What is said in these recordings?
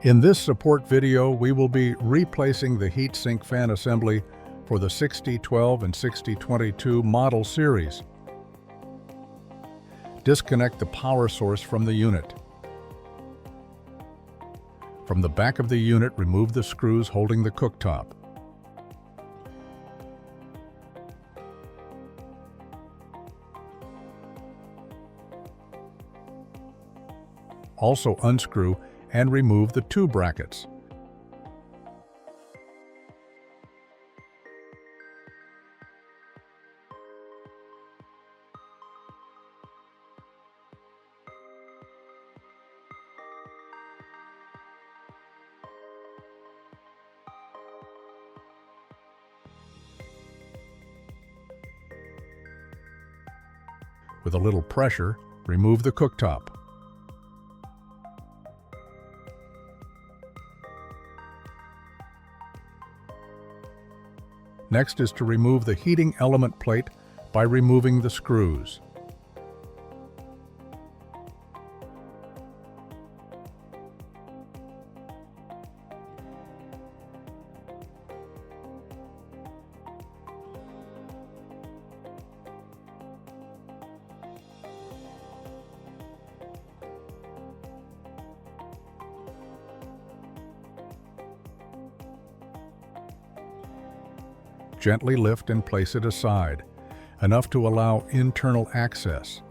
In this support video, we will be replacing the heatsink fan assembly for the 6012 and 6022 model series. Disconnect the power source from the unit. From the back of the unit, remove the screws holding the cooktop. Also unscrew and remove the two brackets. With a little pressure, remove the cooktop. Next is to remove the heating element plate by removing the screws. Gently lift and place it aside, enough to allow internal access.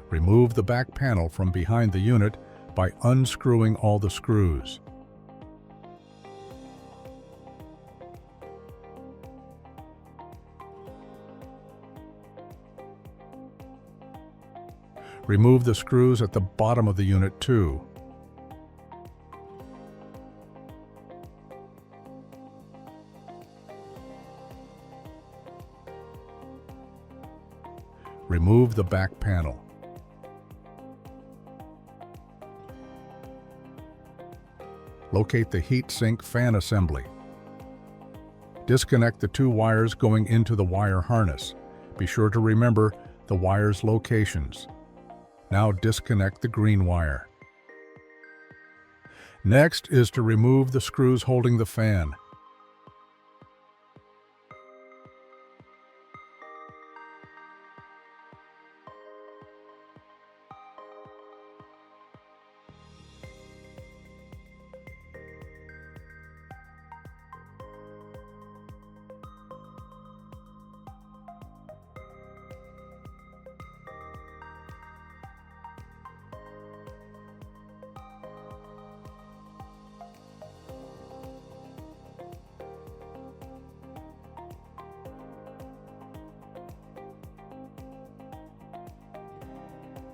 Remove the back panel from behind the unit by unscrewing all the screws. Remove the screws at the bottom of the unit too. Remove the back panel. Locate the heatsink fan assembly. Disconnect the two wires going into the wire harness. Be sure to remember the wire's locations. Now disconnect the green wire. Next is to remove the screws holding the fan.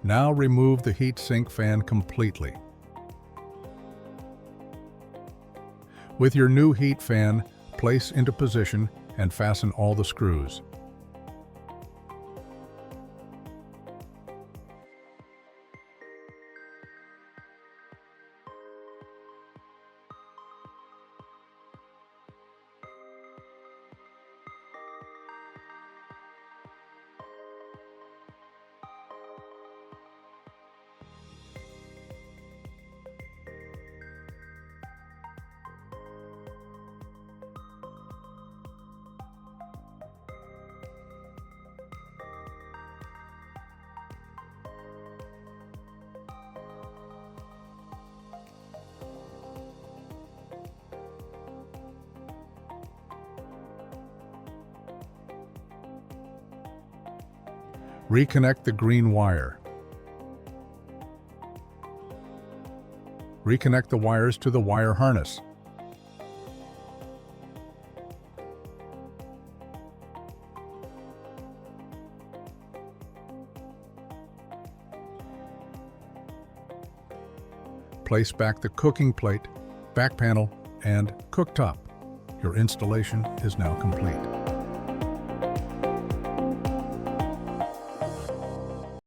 Now remove the heatsink fan completely. With your new heat fan, place into position and fasten all the screws. Reconnect the green wire. Reconnect the wires to the wire harness. Place back the cooking plate, back panel, and cooktop. Your installation is now complete.